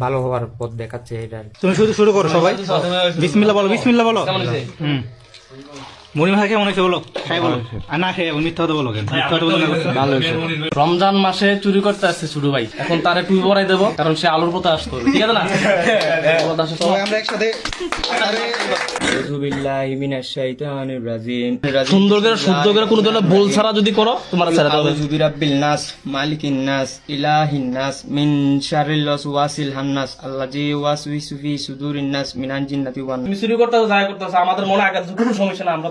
ভালো হওয়ার পথ দেখাচ্ছে এটা। তুমি শুধু শুরু করো সবাই, বিসমিল্লাহ বলো, বিসমিল্লাহ বলো। মনির ভাই কেমন হয়েছে বলো, খাই বলো, আর না খেয়ে মিথ্যা কথা বলো কেন? মিথ্যা কথা বলো না। ভালো হয়েছে। রমজান মাসে চুরি করতে আসছে ছোট ভাই, এখন তারে টুই পরাই দেবো, কারণ সে আলোর পথে আসতো, ঠিক আছে না? সবাই আমরা একসাথে সুন্দর করে শুদ্ধ করে কোনো ধরনের ভুল ছাড়া যদি করো তোমার ছেড়ে দেবে। আউযু বিরাব্বিল নাস মালিকিন নাস ইলাহিন নাস মিন শাররিল ওয়াসওয়াসিল হান্নাস আল্লাযী ইউওয়াসওয়িসু ফি সুদুরিন নাস মিনাল জিন্নাতি ওয়ান নাস। তুমি চুরি করতেছো, যাই করতেছো, আমাদের মনে আঘাত কোনো সমস্যা না, আমরা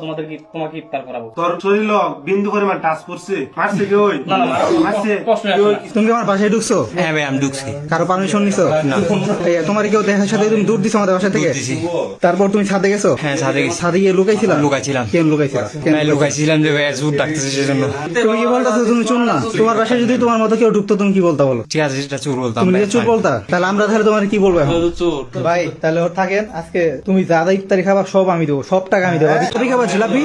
তোমাকে ইফতার করাবো। তোর শরীর বিন্দু পরিমাণ টাচ করছে, মারছে কি ওই না না মারছে প্রশ্ন আসে না। তুমি কি আমার বাসায় ঢুকছো? হ্যাঁ ভাই আমি ঢুকছি। কারো পারমিশন নিছো? এই, তোমার কেউ দেখার সাথে তুমি দূর দিছো আমাদের বাসা থেকে? তারপর তুমি ছাদে গেছো? হ্যাঁ ছাদে গেছি। ছাদে গিয়ে লুকাইছিলাম? লুকাইছিলাম। কেন লুকাইছিলাম? ভাই লুকাইছিলাম যে ভাই জোর ডাকতেছে সেজন্য। তুমি কি বলতেছো তুমি চুর না? তোমার বাসায় যদি তোমার মতো কেউ ঢুকতো তুমি কি বলতা বলো? ঠিক আছে সেটা চোর বলতাম। তুমি ভাই। যে চুর বলতা, তাহলে আমরা তাহলে তোমার কি বলবো এখন? ভাই তাহলে ওর থাকেন, আজকে তুমি যা যা ইফতারি খাবা সব আমি দেবো, সব টাকা আমি দেবো। তুমি খাবা জিলাপি?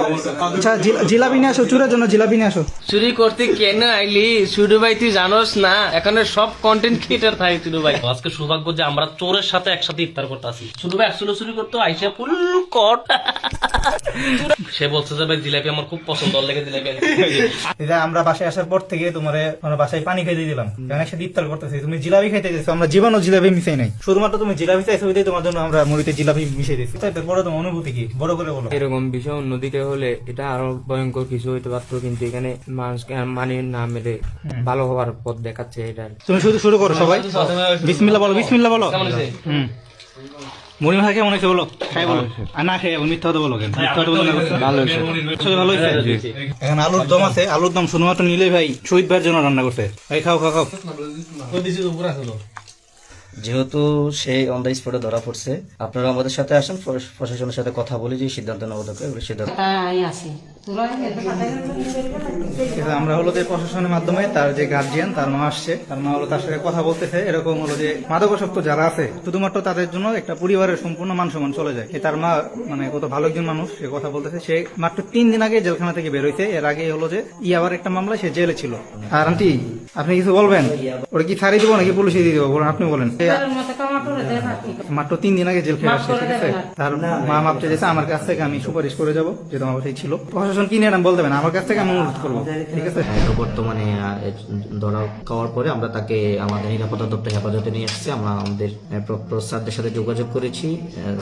আচ্ছা জিলাপি নিয়ে আসো, চুরের জন্য জিলাপি নিয়ে আসো। চুরি করতে কেন আইলি ছোট ভাই? তুই জানোস না এখানে সব কন্টেন্ট ক্রিয়েটার থাকে ছোট ভাই। আজকে সৌভাগ্য যে আমরা চোরের সাথে একসাথে ইফতার করতে আসি। ছোট ভাই আসলে চুরি করতো, আইসা ফুল কট। সে বলছে যে ভাই জিলাপি আমার খুব পছন্দ, ওর লেগে জিলাপি আনি। এটা আমরা বাসায় আসার পর থেকে তোমার বাসায় পানি খাইতে দিলাম, কারণ একসাথে ইফতার করতেছি, তুমি জিলাপি খাইতে দিয়েছো। আমরা জীবনও জিলাপি মিশাই নাই, শুধুমাত্র তুমি জিলাপি চাইছো বলেই তোমার জন্য আমরা মুড়িতে জিলাপি মিশাই দিয়েছি। তারপরে তোমার অনুভূতি কি, বড় করে বলো। এরকম বিষয় অন্যদিকে হলে এটা আরো ভয়ঙ্কর কিছু হইতে পারতো, কিন্তু এখানে মানুষকে মানে না মেরে ভালো হওয়ার পথ দেখাচ্ছে এটা। তুমি শুধু শুরু করো সবাই, বিসমিল্লাহ বলো, বিসমিল্লাহ বলো। কেমন হয়েছে? মনির ভাই কেমন হয়েছে বলো, খাই বলো, আর না খেয়ে মিথ্যা কথা বলো কেন? মিথ্যা কথা বলো না। ভালো হয়েছে। আসলে ভালো হয়েছে। এখন আলুর দম আছে, আলুর দম শুধুমাত্র নিলে ভাই শহীদ ভাইয়ের জন্য রান্না করতে। ভাই খাও খাও খাও। যেহেতু সে অন দ্য স্পটে ধরা পড়ছে, আপনারা আমাদের সাথে আসেন, প্রশাসনের সাথে কথা বলে যে সিদ্ধান্ত নেওয়া দরকার ওই সিদ্ধান্ত। ঠিক আছে, আমরা হলো যে প্রশাসনের মাধ্যমে তার যে গার্জিয়ান, তার মা আসছে, তার মা হলো তার সাথে কথা বলতেছে। এরকম হলো যে মাদকাসক্ত যারা আছে শুধুমাত্র তাদের জন্য একটা পরিবারের সম্পূর্ণ মান সম্মান চলে যায়। তার মা মানে কত ভালো একজন মানুষ, সে কথা বলতেছে। সে মাত্র 3 দিন আগে জেলখানা থেকে বের হয়েছে। এর আগে হলো যে আবার একটা মামলা, সে জেলে ছিল। আর আন্টি আপনি কিছু বলবেন? ওরা কি ছাড়িয়ে দিব নাকি পুলিশে দিয়ে দিব? বলেন, আপনি বলেন। মাত্র 3 দিন আগে জেল খেয়ে আসছে, ঠিক আছে? তার মা মাপ চেয়েছে আমার কাছ থেকে, আমি সুপারিশ করে যাবো, যেহেতু আমার বাসায় ছিল। প্রশাসন কি নিয়ে বলতে পারেন, আমার কাছ থেকে আমি অনুরোধ করবো, ঠিক আছে? তো বর্তমানে ধরা খাওয়ার পরে আমরা তাকে আমাদের নিরাপত্তা দপ্তর হেফাজতে নিয়ে এসেছি। আমরা আমাদের স্যারদের সাথে যোগাযোগ করেছি,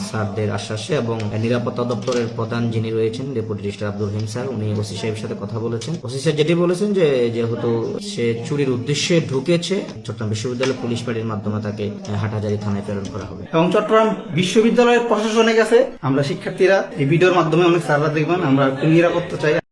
স্যারদের আশ্বাসে, এবং নিরাপত্তা দপ্তরের প্রধান যিনি রয়েছেন ডেপুটি রেজিস্ট্রার আব্দুল রহিম স্যার, উনি ওসি সাহেবের সাথে কথা বলেছেন। ওসি স্যার যেটি বলেছেন যে যেহেতু সে চুরির উদ্দেশ্যে ঢুকেছে, চট্টগ্রাম বিশ্ববিদ্যালয় পুলিশ ফাঁড়ির মাধ্যমে তাকে হাটহাজারী থানায় প্রেরণ করা হবে। এবং চট্টগ্রাম বিশ্ববিদ্যালয়ের প্রশাসনের কাছে আমরা শিক্ষার্থীরা এই ভিডিওর মাধ্যমে অনেক স্যাররা দেখবেন, আমরা একটু নিরাপত্তা চাই।